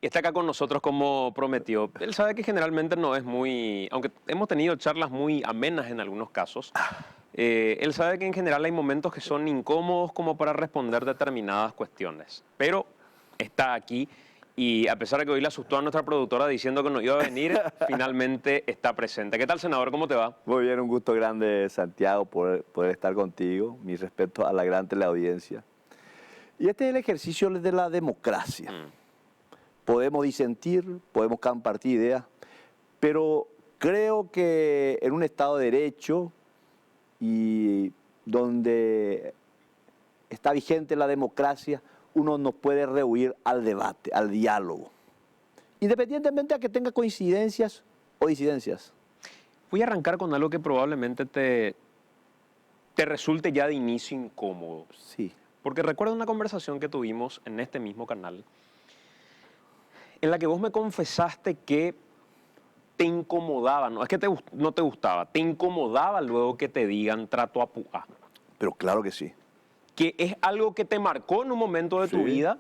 Y está acá con nosotros como prometió. Él sabe que generalmente no es muy, aunque hemos tenido charlas muy amenas en algunos casos, él sabe que en general hay momentos que son incómodos como para responder determinadas cuestiones. Pero está aquí y a pesar de que hoy le asustó a nuestra productora diciendo que no iba a venir, finalmente está presente. ¿Qué tal, senador? ¿Cómo te va? Muy bien, un gusto grande, Santiago, poder estar contigo. Mi respeto a la gran teleaudiencia. Y este es el ejercicio de la democracia. Podemos disentir, podemos compartir ideas, pero creo que en un Estado de Derecho y donde está vigente la democracia, uno no puede rehuir al debate, al diálogo, independientemente a que tenga coincidencias o disidencias. Voy a arrancar con algo que probablemente te resulte ya de inicio incómodo. Sí. Porque recuerdo una conversación que tuvimos en este mismo canal, en la que vos me confesaste que te incomodaba, no es que no te gustaba, te incomodaba luego que te digan trato a púa. Pero claro que sí. Que es algo que te marcó en un momento de tu vida,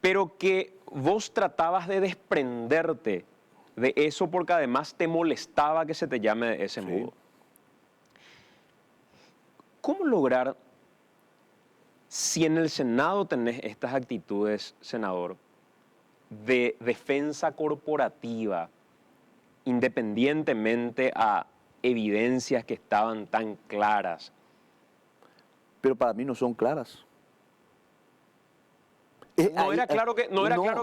pero que vos tratabas de desprenderte de eso porque además te molestaba que se te llame de ese modo. ¿Cómo lograr, si en el Senado tenés estas actitudes, senador, de defensa corporativa, independientemente a evidencias que estaban tan claras? Pero para mí no son claras. No era claro que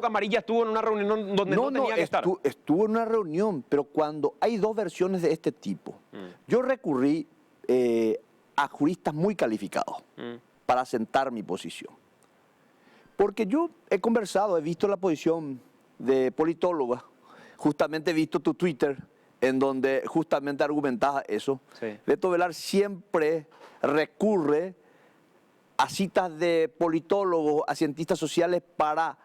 Amarilla estuvo en una reunión donde no tenía que estar. Estuvo en una reunión, pero cuando hay dos versiones de este tipo, yo recurrí a juristas muy calificados para sentar mi posición. Porque yo he conversado, he visto la posición de politóloga, justamente he visto tu Twitter, en donde justamente argumentabas eso. Sí. Beto Velar siempre recurre a citas de politólogos, a cientistas sociales para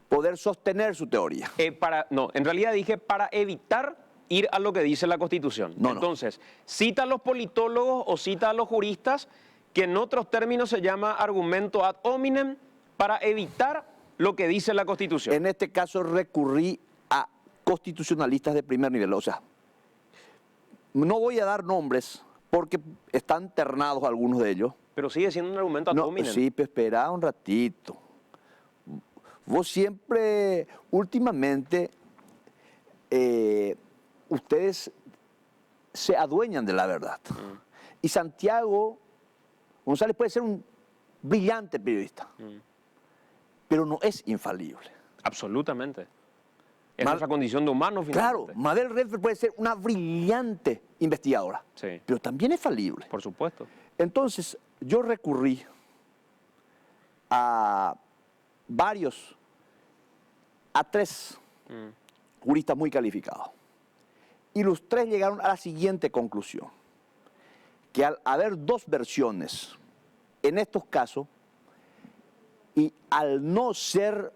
poder sostener su teoría. No, en realidad dije para evitar ir a lo que dice la Constitución. Entonces, cita a los politólogos o cita a los juristas, que en otros términos se llama argumento ad hominem, para evitar lo que dice la Constitución. En este caso recurrí a constitucionalistas de primer nivel. O sea, no voy a dar nombres porque están ternados algunos de ellos. Pero sigue siendo un argumento ad hominem. Sí, pero espera un ratito. Vos siempre, últimamente, ustedes se adueñan de la verdad. Y Santiago González puede ser un brillante periodista, pero no es infalible. Absolutamente. Es nuestra condición de humano, finalmente. Claro, Mabel Redfern puede ser una brillante investigadora, pero también es falible. Por supuesto. Entonces, yo recurrí a tres juristas muy calificados. Y los tres llegaron a la siguiente conclusión, que al haber dos versiones en estos casos, y al no ser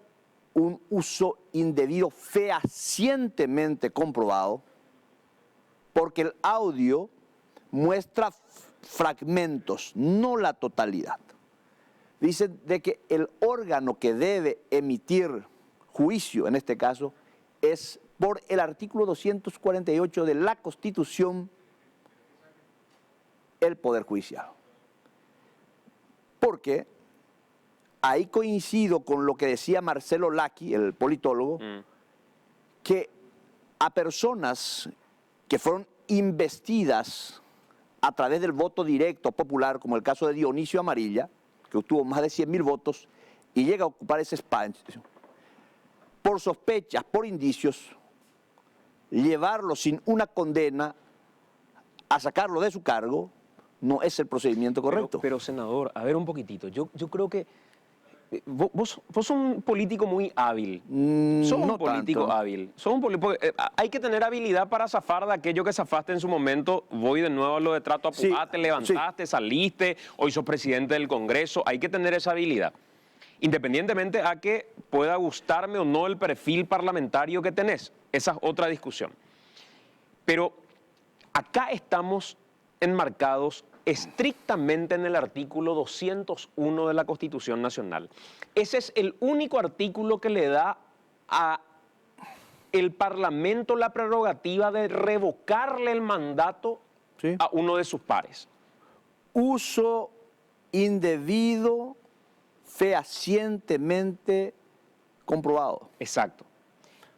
un uso indebido fehacientemente comprobado, porque el audio muestra fragmentos, no la totalidad. Dicen de que el órgano que debe emitir juicio, en este caso, es por el artículo 248 de la Constitución, el Poder Judicial. Porque ahí coincido con lo que decía Marcelo Lacchi, el politólogo, que a personas que fueron investidas a través del voto directo popular, como el caso de Dionisio Amarilla, que obtuvo más de 100.000 votos y llega a ocupar ese espacio, por sospechas, por indicios, llevarlo sin una condena a sacarlo de su cargo, no es el procedimiento correcto. Pero senador, a ver un poquitito, yo creo que vos sos un político muy hábil. Sos un político hábil. Hay que tener habilidad para zafar de aquello que zafaste en su momento. Voy de nuevo a lo de trato a púa, te levantaste, saliste, hoy sos presidente del Congreso. Hay que tener esa habilidad. Independientemente a que pueda gustarme o no el perfil parlamentario que tenés. Esa es otra discusión. Pero acá estamos enmarcados estrictamente en el artículo 201 de la Constitución Nacional. Ese es el único artículo que le da a el Parlamento la prerrogativa de revocarle el mandato Sí. a uno de sus pares. Uso indebido, fehacientemente comprobado. Exacto.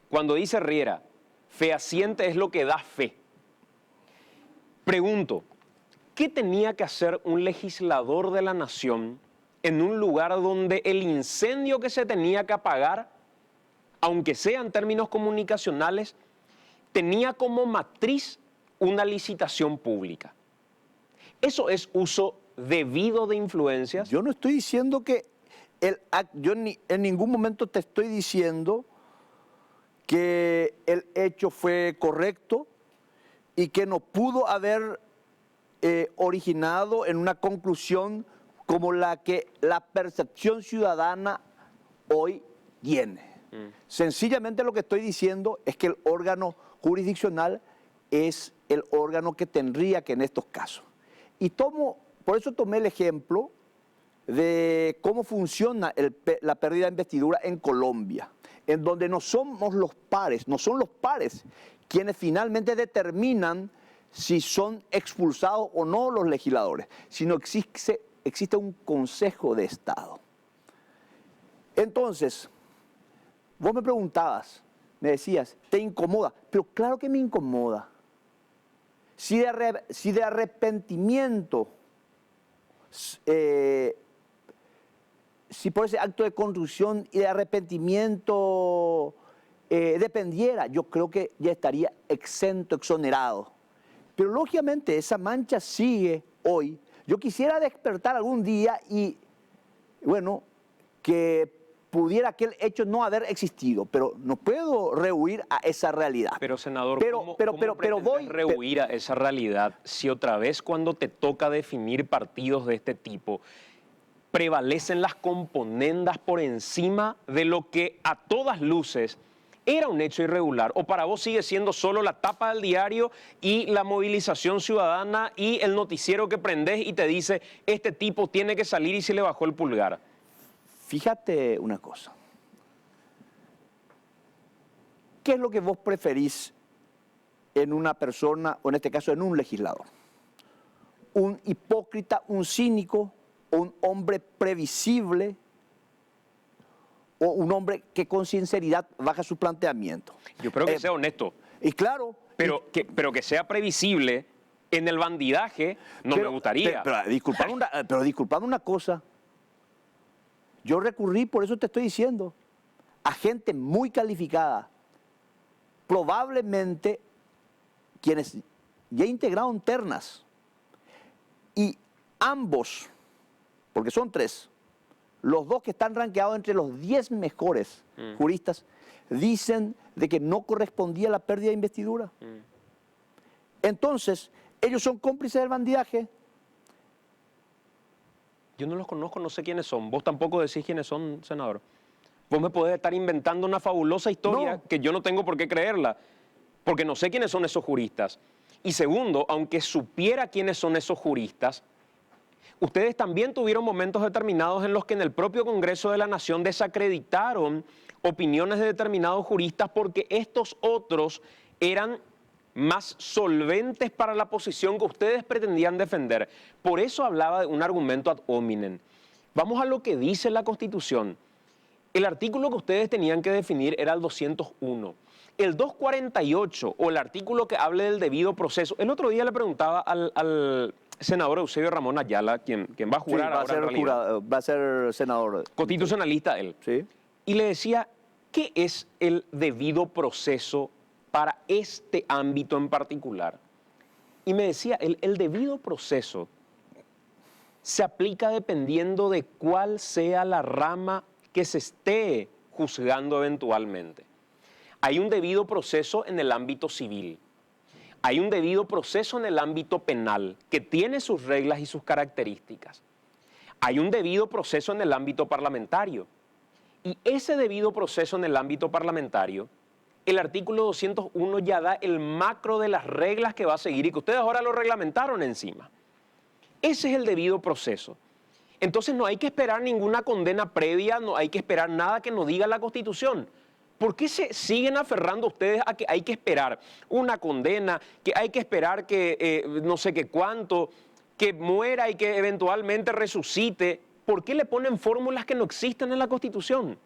Cuando dice Riera, fehaciente es lo que da fe. Pregunto, ¿qué tenía que hacer un legislador de la nación en un lugar donde el incendio que se tenía que apagar, aunque sea en términos comunicacionales, tenía como matriz una licitación pública? ¿Eso es uso debido de influencias? Yo no estoy diciendo que en ningún momento te estoy diciendo que el hecho fue correcto y que no pudo haber originado en una conclusión como la que la percepción ciudadana hoy tiene. Sencillamente lo que estoy diciendo es que el órgano jurisdiccional es el órgano que tendría que en estos casos. Y por eso tomé el ejemplo de cómo funciona la pérdida de investidura en Colombia, en donde no somos los pares, no son los pares quienes finalmente determinan si son expulsados o no los legisladores, sino existe un Consejo de Estado. Entonces, vos me preguntabas, me decías, ¿te incomoda? Pero claro que me incomoda. Si de arrepentimiento, si por ese acto de contrición y de arrepentimiento dependiera, yo creo que ya estaría exento, exonerado. Pero lógicamente esa mancha sigue hoy. Yo quisiera despertar algún día y, bueno, que pudiera aquel hecho no haber existido, pero no puedo rehuir a esa realidad. Pero, senador, ¿cómo voy rehuir a esa realidad si otra vez cuando te toca definir partidos de este tipo prevalecen las componendas por encima de lo que a todas luces era un hecho irregular? ¿O para vos sigue siendo solo la tapa del diario y la movilización ciudadana y el noticiero que prendés y te dice, este tipo tiene que salir y se le bajó el pulgar? Fíjate una cosa. ¿Qué es lo que vos preferís en una persona, o en este caso en un legislador? ¿Un hipócrita, un cínico, o un hombre previsible, o un hombre que con sinceridad baja su planteamiento? Yo creo que sea honesto. Y claro... Pero que sea previsible en el bandidaje no me gustaría. Pero disculpame una cosa. Yo recurrí, por eso te estoy diciendo, a gente muy calificada, probablemente quienes ya integraron ternas, y ambos, porque son tres, los dos que están rankeados entre los 10 mejores juristas, dicen de que no correspondía la pérdida de investidura. Entonces, ellos son cómplices del bandidaje. Yo no los conozco, no sé quiénes son. Vos tampoco decís quiénes son, senador. Vos me podés estar inventando una fabulosa historia que yo no tengo por qué creerla, porque no sé quiénes son esos juristas. Y segundo, aunque supiera quiénes son esos juristas, ustedes también tuvieron momentos determinados en los que en el propio Congreso de la Nación desacreditaron opiniones de determinados juristas porque estos otros eran más solventes para la posición que ustedes pretendían defender. Por eso hablaba de un argumento ad hominem. Vamos a lo que dice la Constitución. El artículo que ustedes tenían que definir era el 201. El 248, o el artículo que hable del debido proceso. El otro día le preguntaba al senador Eusebio Ramón Ayala, quien va a jurar ahora en realidad. Va a ser senador. Constitucionalista él. Sí. Y le decía, ¿qué es el debido proceso para este ámbito en particular? Y me decía, el debido proceso se aplica dependiendo de cuál sea la rama que se esté juzgando eventualmente. Hay un debido proceso en el ámbito civil. Hay un debido proceso en el ámbito penal, que tiene sus reglas y sus características. Hay un debido proceso en el ámbito parlamentario. Y ese debido proceso en el ámbito parlamentario, el artículo 201 ya da el macro de las reglas que va a seguir y que ustedes ahora lo reglamentaron encima. Ese es el debido proceso. Entonces no hay que esperar ninguna condena previa, no hay que esperar nada que nos diga la Constitución, ¿Por qué se siguen aferrando ustedes a que hay que esperar una condena, que hay que esperar que no sé qué cuánto, que muera y que eventualmente resucite? ¿Por qué le ponen fórmulas que no existen en la Constitución?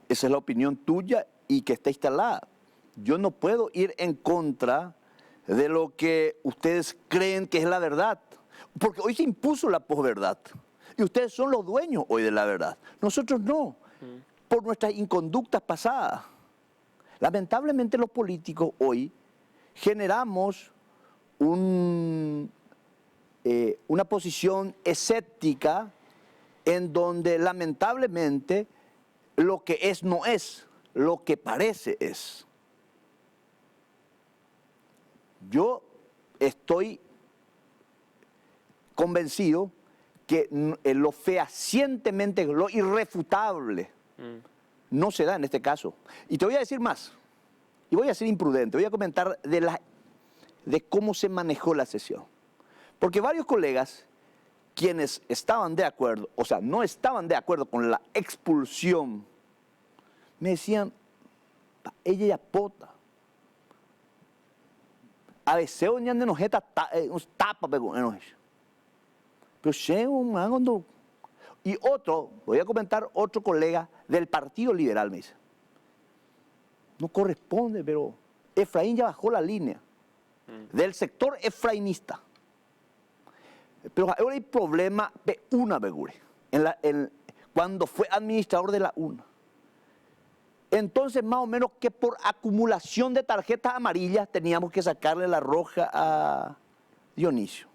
Esa es la opinión tuya y que está instalada. Yo no puedo ir en contra de lo que ustedes creen que es la verdad, porque hoy se impuso la posverdad y ustedes son los dueños hoy de la verdad. Nosotros no, por nuestras inconductas pasadas. Lamentablemente los políticos hoy generamos una posición escéptica en donde lamentablemente lo que es no es, lo que parece es. Yo estoy convencido que lo fehacientemente, lo irrefutable, no se da en este caso. Y te voy a decir más, y voy a ser imprudente, voy a comentar de cómo se manejó la sesión. Porque varios colegas, quienes estaban de acuerdo, o sea, no estaban de acuerdo con la expulsión, me decían, ella ya pota. A veces hoy ande nos tapa pero y otro, voy a comentar otro colega del Partido Liberal me dice, no corresponde, pero Efraín ya bajó la línea del sector efrainista. Pero ahora hay problema de una begure cuando fue administrador de la UNA. Entonces, más o menos que por acumulación de tarjetas amarillas teníamos que sacarle la roja a Dionisio.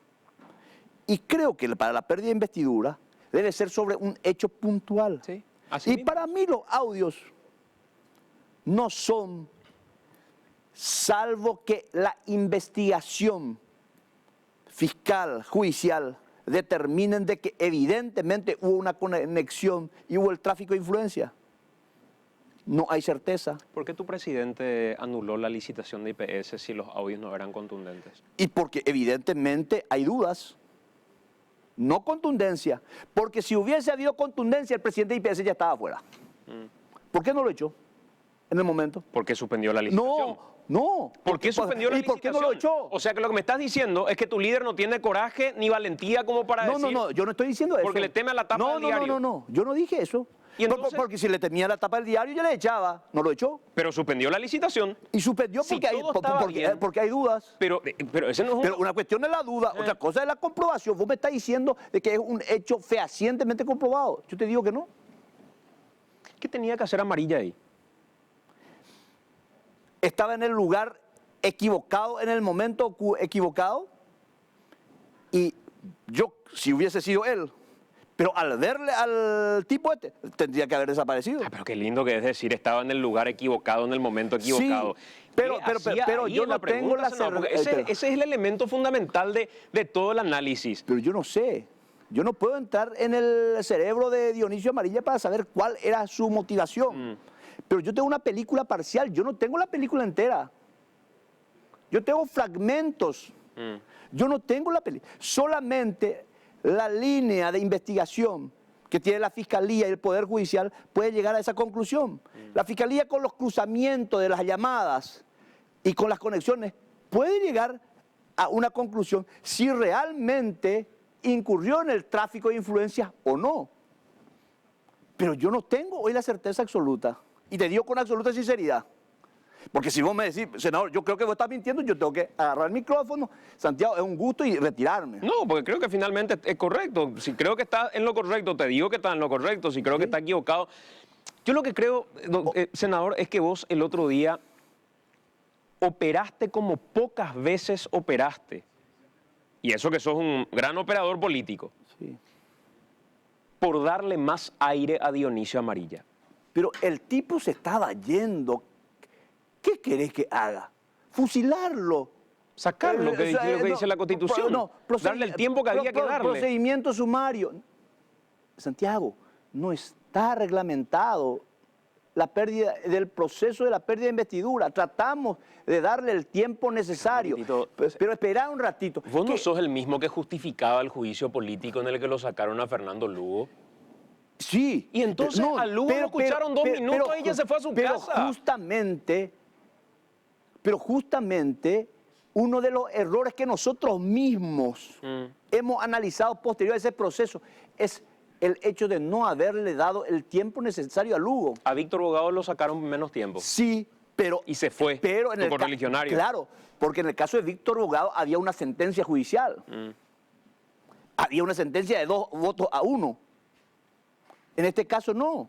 Y creo que para la pérdida de investidura debe ser sobre un hecho puntual. Sí, así y mismo. para mí los audios no son, salvo que la investigación fiscal, judicial, determinen de que evidentemente hubo una conexión y hubo el tráfico de influencia. No hay certeza. ¿Por qué tu presidente anuló la licitación de IPS si los audios no eran contundentes? Y porque evidentemente hay dudas, no contundencia. Porque si hubiese habido contundencia, el presidente de IPS ya estaba afuera. ¿Por qué no lo echó en el momento? ¿Por qué suspendió la licitación? No. ¿Por qué suspendió la ¿Y por licitación? qué no lo echó? O sea que lo que me estás diciendo es que tu líder no tiene coraje ni valentía como para decir... No, yo no estoy diciendo eso. Porque le teme a la tapa del diario. No, yo no dije eso. ¿Y entonces? Porque si le temía la tapa del diario, yo le echaba, no lo echó. Pero suspendió la licitación. Y suspendió Si porque, todo estaba bien. porque hay dudas. Pero ese no es un... Pero una cuestión es la duda, otra cosa es la comprobación. Vos me estás diciendo de que es un hecho fehacientemente comprobado. Yo te digo que no. ¿Qué tenía que hacer Amarilla ahí? Estaba en el lugar equivocado, en el momento equivocado. Y yo, si hubiese sido él, pero al verle al tipo este, tendría que haber desaparecido. Pero qué lindo que es decir, estaba en el lugar equivocado, en el momento equivocado. Sí, pero yo no tengo la certeza. Ese es el elemento fundamental de todo el análisis. Pero yo no sé. Yo no puedo entrar en el cerebro de Dionisio Amarilla para saber cuál era su motivación. Pero yo tengo una película parcial, yo no tengo la película entera. Yo tengo fragmentos. Yo no tengo la película. Solamente la línea de investigación que tiene la Fiscalía y el Poder Judicial puede llegar a esa conclusión. La Fiscalía, con los cruzamientos de las llamadas y con las conexiones, puede llegar a una conclusión si realmente incurrió en el tráfico de influencias o no. Pero yo no tengo hoy la certeza absoluta. Y te digo con absoluta sinceridad. Porque si vos me decís, senador, yo creo que vos estás mintiendo, yo tengo que agarrar el micrófono, Santiago, es un gusto, y retirarme. No, porque creo que finalmente es correcto. Si creo que está en lo correcto, te digo que está en lo correcto. Si creo que está equivocado. Yo lo que creo, senador, es que vos el otro día operaste como pocas veces operaste. Y eso que sos un gran operador político. Sí. Por darle más aire a Dionisio Amarilla. Pero el tipo se estaba yendo. ¿Qué querés que haga? Fusilarlo. Sacar lo que dice la Constitución. Darle el tiempo que había que darle. Procedimiento sumario. Santiago, no está reglamentado la pérdida del proceso de la pérdida de investidura. Tratamos de darle el tiempo necesario. Pero esperá un ratito. ¿Vos no sos el mismo que justificaba el juicio político en el que lo sacaron a Fernando Lugo? Sí. Y entonces a Lugo lo escucharon 2 minutos y ella se fue a su casa. Pero justamente uno de los errores que nosotros mismos hemos analizado posterior a ese proceso es el hecho de no haberle dado el tiempo necesario a Lugo. A Víctor Bogado lo sacaron menos tiempo. Sí, pero... Y se fue, pero en el correligionario. Claro, porque en el caso de Víctor Bogado había una sentencia judicial. Había una sentencia de 2 votos a 1. En este caso no.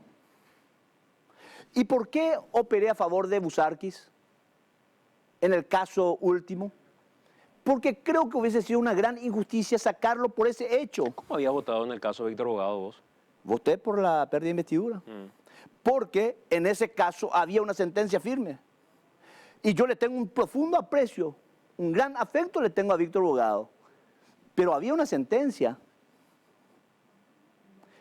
¿Y por qué operé a favor de Busarquis en el caso último? Porque creo que hubiese sido una gran injusticia sacarlo por ese hecho. ¿Cómo había votado en el caso de Víctor Bogado vos? Voté por la pérdida de investidura. Porque en ese caso había una sentencia firme. Y yo le tengo un profundo aprecio, un gran afecto le tengo a Víctor Bogado. Pero había una sentencia.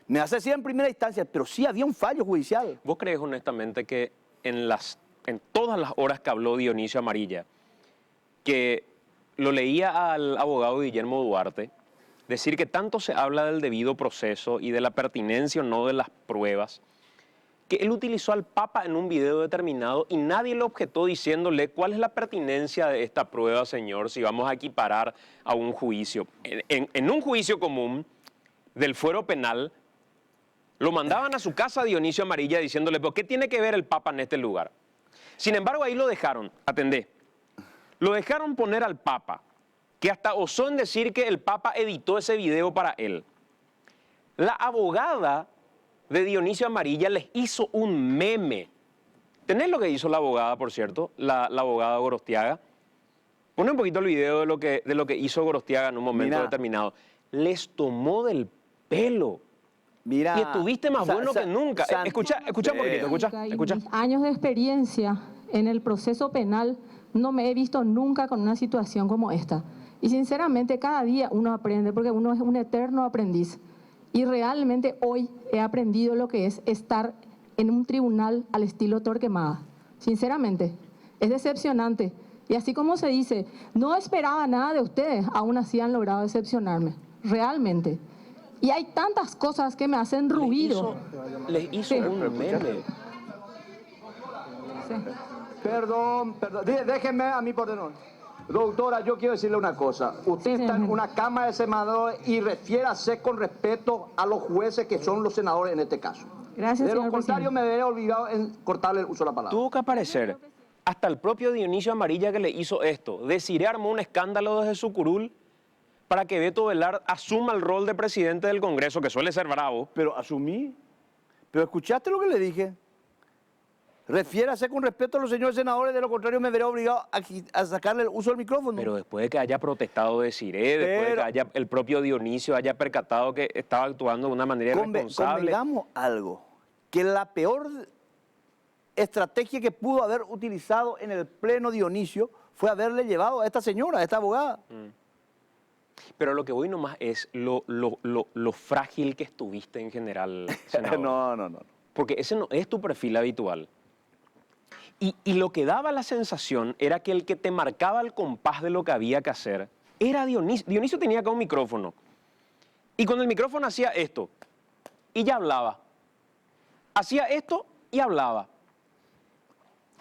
Me hace decir en primera instancia, pero sí había un fallo judicial. ¿Vos crees honestamente que en todas las horas que habló Dionisio Amarilla, que lo leía al abogado Guillermo Duarte, decir que tanto se habla del debido proceso y de la pertinencia o no de las pruebas, que él utilizó al Papa en un video determinado y nadie le objetó diciéndole cuál es la pertinencia de esta prueba, señor, si vamos a equiparar a un juicio? En un juicio común del fuero penal, lo mandaban a su casa a Dionisio Amarilla diciéndole, ¿pero qué tiene que ver el Papa en este lugar? Sin embargo, ahí lo dejaron, atendé, lo dejaron poner al Papa, que hasta osó en decir que el Papa editó ese video para él. La abogada de Dionisio Amarilla les hizo un meme. ¿Tenés lo que hizo la abogada, por cierto? La abogada Gorostiaga. Pone un poquito el video de lo que hizo Gorostiaga en un momento determinado. Les tomó del pelo. Mira, y estuviste más bueno que nunca. Escucha un poquitito, escucha. Mis años de experiencia en el proceso penal no me he visto nunca con una situación como esta. Y sinceramente cada día uno aprende, porque uno es un eterno aprendiz. Y realmente hoy he aprendido lo que es estar en un tribunal al estilo Torquemada. Sinceramente, es decepcionante. Y así como se dice, no esperaba nada de ustedes, aún así han logrado decepcionarme. Realmente. Y hay tantas cosas que me hacen ruido. Les hizo un meme. Sí. Perdón, déjenme a mí por de nuevo. Doctora, yo quiero decirle una cosa. Usted Sí, está en señor. una Cámara de Senadores y refiérase con respeto a los jueces que son los senadores en este caso. Gracias, De lo señor contrario, presidente. me veré obligado en cortarle el uso de la palabra. Tuvo que aparecer hasta el propio Dionisio Amarilla que le hizo esto. Desiree armó un escándalo desde su curul para que Beto Velar asuma el rol de presidente del Congreso, que suele ser bravo. Pero asumí. Pero escuchaste lo que le dije. Refiérase con respeto a los señores senadores, de lo contrario me veré obligado a sacarle el uso del micrófono. Pero después de que haya protestado Desiree, después de que el propio Dionisio haya percatado que estaba actuando de una manera irresponsable. Convengamos algo, que la peor estrategia que pudo haber utilizado en el pleno Dionisio fue haberle llevado a esta señora, a esta abogada. Pero lo que voy nomás es lo frágil que estuviste en general, senador. No. Porque ese no es tu perfil habitual. Y lo que daba la sensación era que el que te marcaba el compás de lo que había que hacer era Dionisio. Dionisio tenía acá un micrófono. Y con el micrófono hacía esto. Y ya hablaba. Hacía esto y hablaba.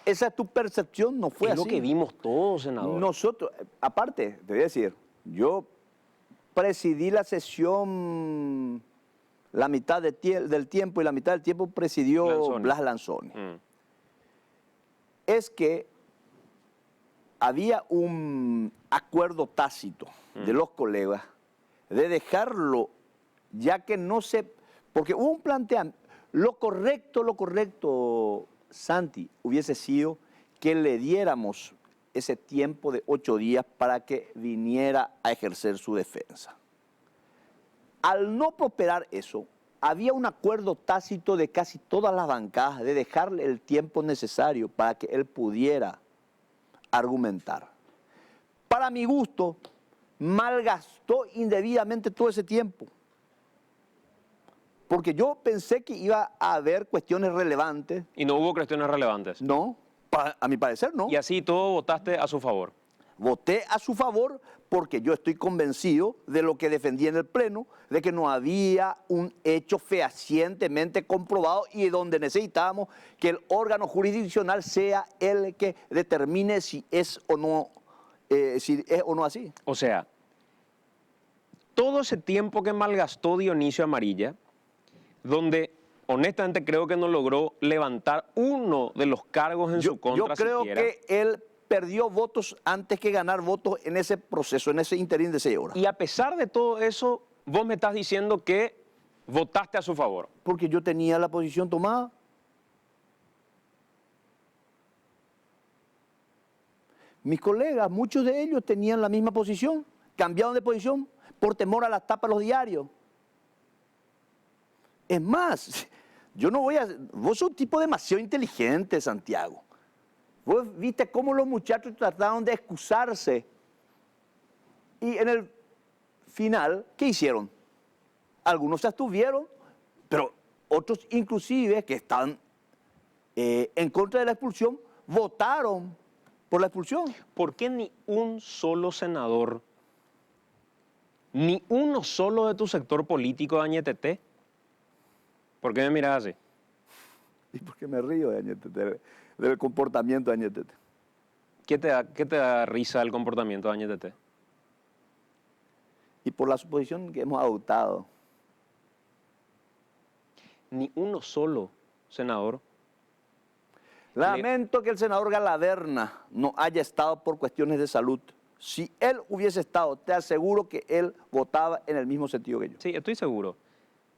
Esa es tu percepción, no fue Es así. lo que vimos todos, senador. Nosotros, aparte, te voy a decir, yo presidí la sesión la mitad del tiempo y la mitad del tiempo presidió Lanzoni. Blas Lanzoni. Es que había un acuerdo tácito de los colegas de dejarlo, ya que no se... Porque hubo un planteamiento, lo correcto, Santi, hubiese sido que le diéramos ese tiempo de 8 días para que viniera a ejercer su defensa. Al no prosperar eso, había un acuerdo tácito de casi todas las bancadas de dejarle el tiempo necesario para que él pudiera argumentar. Para mi gusto, malgastó indebidamente todo ese tiempo. Porque yo pensé que iba a haber cuestiones relevantes. Y no hubo cuestiones relevantes. No, a mi parecer no. Y así todo votaste a su favor. Voté a su favor porque yo estoy convencido de lo que defendí en el Pleno, de que no había un hecho fehacientemente comprobado y donde necesitábamos que el órgano jurisdiccional sea el que determine si es o no, así. O sea, todo ese tiempo que malgastó Dionisio Amarilla, donde honestamente creo que no logró levantar uno de los cargos en su contra Yo creo siquiera. que él perdió votos antes que ganar votos en ese proceso, en ese interín de 6 horas. Y a pesar de todo eso, vos me estás diciendo que votaste a su favor. Porque yo tenía la posición tomada. Mis colegas, muchos de ellos tenían la misma posición, cambiaron de posición por temor a las tapas de los diarios. Es más, yo no voy a... Vos sos un tipo demasiado inteligente, Santiago. Vos viste cómo los muchachos trataron de excusarse. Y en el final, ¿qué hicieron? Algunos se abstuvieron, pero otros inclusive que estaban en contra de la expulsión, votaron por la expulsión. ¿Por qué ni un solo senador, ni uno solo de tu sector político de Añetete? ¿Por qué me miras así? ¿Y por qué me río de Añetete, del comportamiento de Añetete? ¿Qué te da risa el comportamiento de Añetete? Y por la suposición que hemos adoptado. Ni uno solo senador. Lamento que el senador Galaverna no haya estado por cuestiones de salud. Si él hubiese estado, te aseguro que él votaba en el mismo sentido que yo. Sí, estoy seguro.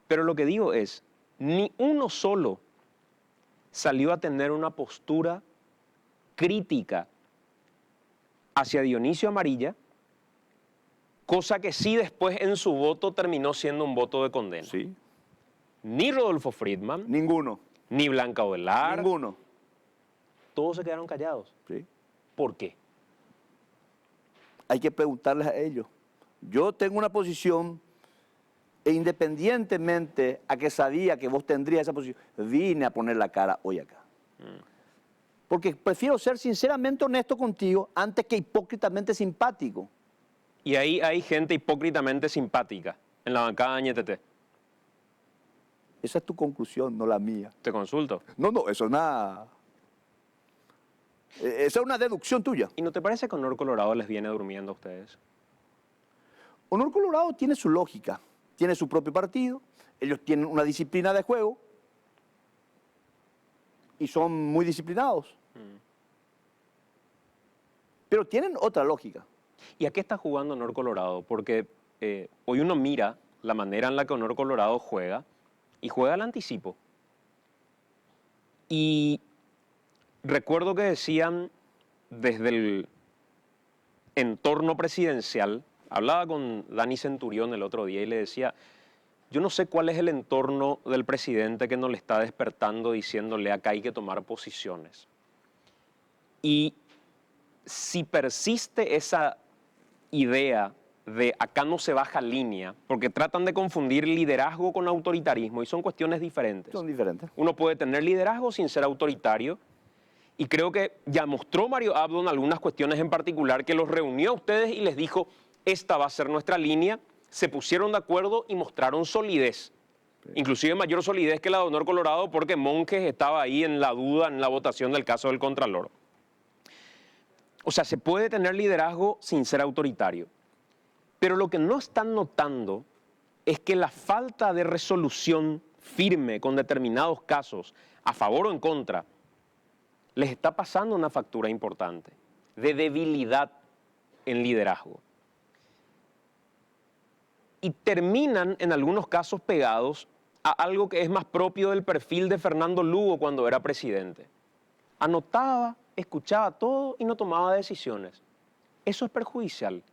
Pero lo que digo es, ni uno solo salió a tener una postura crítica hacia Dionisio Amarilla, cosa que sí después en su voto terminó siendo un voto de condena. Sí. Ni Rodolfo Friedman, Ninguno. ni Blanca Ovelar, Ninguno. todos se quedaron callados. Sí. ¿Por qué? Hay que preguntarles a ellos. Yo tengo una posición e independientemente a que sabía que vos tendrías esa posición, vine a poner la cara hoy acá. Porque prefiero ser sinceramente honesto contigo antes que hipócritamente simpático. Y ahí hay gente hipócritamente simpática en la bancada de Añetete. Esa es tu conclusión, no la mía. Te consulto. No, eso es una... Esa es una deducción tuya. ¿Y no te parece que Honor Colorado les viene durmiendo a ustedes? Honor Colorado tiene su lógica, tiene su propio partido, ellos tienen una disciplina de juego y son muy disciplinados. Pero tienen otra lógica. ¿Y a qué está jugando Honor Colorado? Porque hoy uno mira la manera en la que Honor Colorado juega y juega al anticipo. Y recuerdo que decían desde el entorno presidencial, hablaba con Dani Centurión el otro día y le decía, yo no sé cuál es el entorno del presidente que nos le está despertando diciéndole acá hay que tomar posiciones. Y si persiste esa idea de acá no se baja línea, porque tratan de confundir liderazgo con autoritarismo y son cuestiones diferentes. Son diferentes. Uno puede tener liderazgo sin ser autoritario y creo que ya mostró Mario Abdo en algunas cuestiones en particular que los reunió a ustedes y les dijo, esta va a ser nuestra línea, se pusieron de acuerdo y mostraron solidez. Sí. Inclusive mayor solidez que la de Honor Colorado porque Monjes estaba ahí en la duda en la votación del caso del Contralor. O sea, se puede tener liderazgo sin ser autoritario. Pero lo que no están notando es que la falta de resolución firme con determinados casos, a favor o en contra, les está pasando una factura importante de debilidad en liderazgo. Y terminan en algunos casos pegados a algo que es más propio del perfil de Fernando Lugo cuando era presidente. Anotaba, escuchaba todo y no tomaba decisiones. Eso es perjudicial.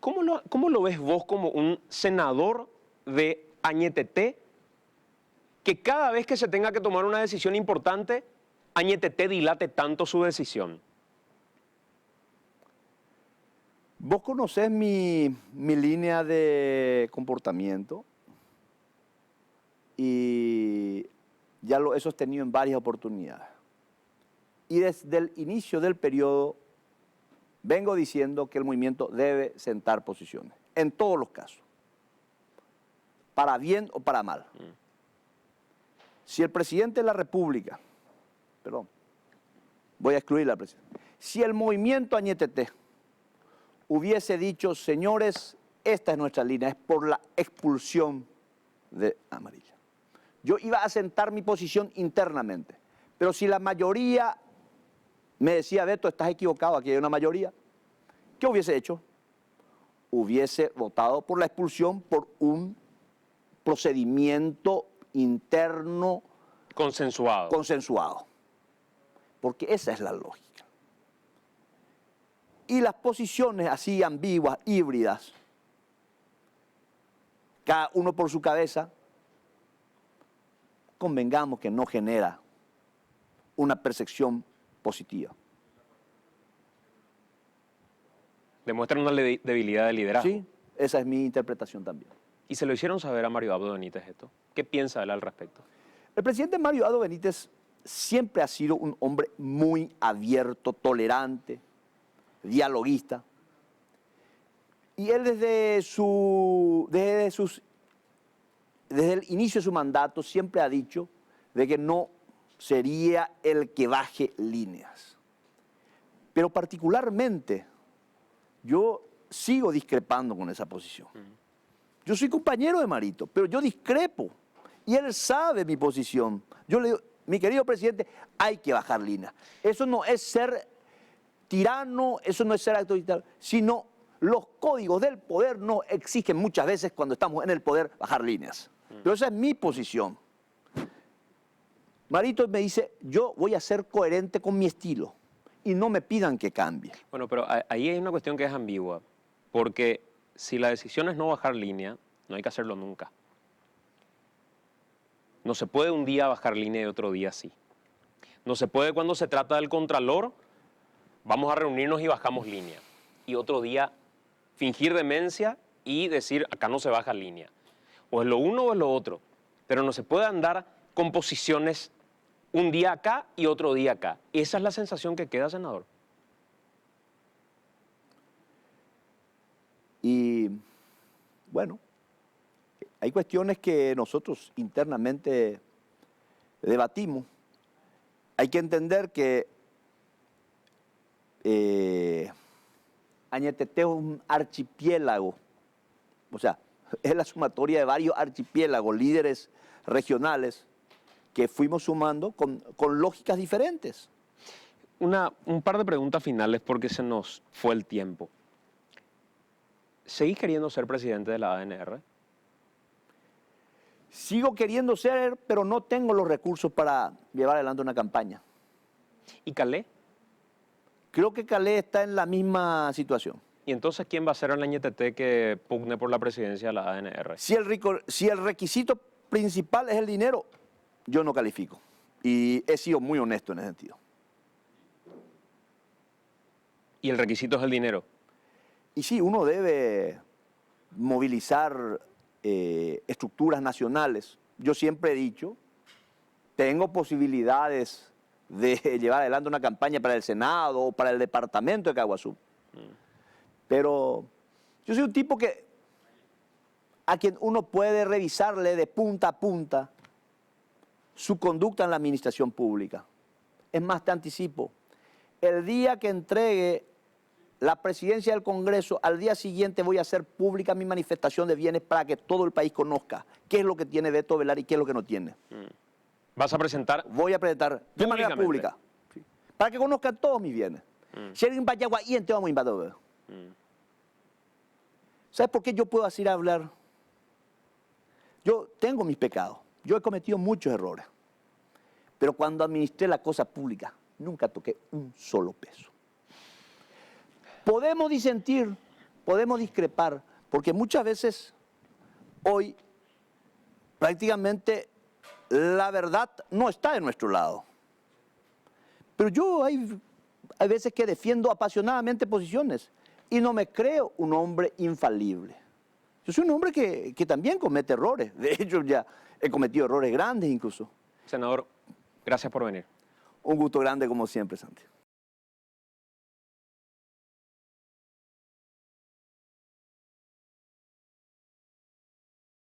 ¿Cómo lo ves vos como un senador de Añetete que cada vez que se tenga que tomar una decisión importante, Añetete dilate tanto su decisión? Vos conocés mi línea de comportamiento y ya lo he sostenido en varias oportunidades. Y desde el inicio del periodo vengo diciendo que el movimiento debe sentar posiciones, en todos los casos, para bien o para mal. Si el presidente de la República, perdón, voy a excluir la presidenta, si el movimiento Añetete hubiese dicho, señores, esta es nuestra línea, es por la expulsión de Amarilla, yo iba a sentar mi posición internamente, pero si la mayoría me decía, Beto, estás equivocado, aquí hay una mayoría, ¿qué hubiese hecho? Hubiese votado por la expulsión por un procedimiento interno consensuado. Porque esa es la lógica. Y las posiciones así ambiguas, híbridas, cada uno por su cabeza, convengamos que no genera una percepción positiva. Demuestran una debilidad de liderazgo. Sí, esa es mi interpretación también. ¿Y se lo hicieron saber a Mario Abdo Benítez esto? ¿Qué piensa él al respecto? El presidente Mario Abdo Benítez siempre ha sido un hombre muy abierto, tolerante, dialoguista. Y él desde el inicio de su mandato siempre ha dicho de que no sería el que baje líneas. Pero particularmente yo sigo discrepando con esa posición. Yo soy compañero de Marito, pero yo discrepo. Y él sabe mi posición. Yo le digo, mi querido presidente, hay que bajar líneas. Eso no es ser tirano, eso no es ser autoritario, sino los códigos del poder nos exigen muchas veces cuando estamos en el poder bajar líneas. Pero esa es mi posición. Marito me dice, yo voy a ser coherente con mi estilo y no me pidan que cambie. Bueno, pero ahí hay una cuestión que es ambigua, porque si la decisión es no bajar línea, no hay que hacerlo nunca. No se puede un día bajar línea y otro día sí. No se puede cuando se trata del contralor, vamos a reunirnos y bajamos línea. Y otro día fingir demencia y decir, acá no se baja línea. O es lo uno o es lo otro. Pero no se puede andar con posiciones un día acá y otro día acá. Esa es la sensación que queda, senador. Y bueno, hay cuestiones que nosotros internamente debatimos. Hay que entender que Añetete es un archipiélago, o sea, es la sumatoria de varios archipiélagos, líderes regionales que fuimos sumando con lógicas diferentes. Un par de preguntas finales porque se nos fue el tiempo. ¿Seguís queriendo ser presidente de la ANR? Sigo queriendo ser, pero no tengo los recursos para llevar adelante una campaña. ¿Y Calé? Creo que Calé está en la misma situación. ¿Y entonces quién va a ser el Añetete que pugne por la presidencia de la ANR? Si el requisito principal es el dinero, yo no califico. Y he sido muy honesto en ese sentido. ¿Y el requisito es el dinero? Y sí, uno debe movilizar estructuras nacionales. Yo siempre he dicho, tengo posibilidades de llevar adelante una campaña para el Senado o para el departamento de Caguazú. Pero yo soy un tipo a quien uno puede revisarle de punta a punta su conducta en la administración pública. Es más, te anticipo, el día que entregue la presidencia del Congreso, al día siguiente voy a hacer pública mi manifestación de bienes para que todo el país conozca qué es lo que tiene Beto Velar y qué es lo que no tiene. ¿Vas a presentar? Voy a presentar de manera pública, sí, para que conozcan todos mis bienes. Si alguien va a Yaguaí, te vamos a invadir. ¿Sabes por qué yo puedo así hablar? Yo tengo mis pecados, yo he cometido muchos errores, pero cuando administré la cosa pública, nunca toqué un solo peso. Podemos disentir, podemos discrepar, porque muchas veces hoy prácticamente la verdad no está de nuestro lado. Pero yo hay veces que defiendo apasionadamente posiciones y no me creo un hombre infalible. Yo soy un hombre que también comete errores. De hecho, ya he cometido errores grandes incluso. Senador, gracias por venir. Un gusto grande como siempre, Santi.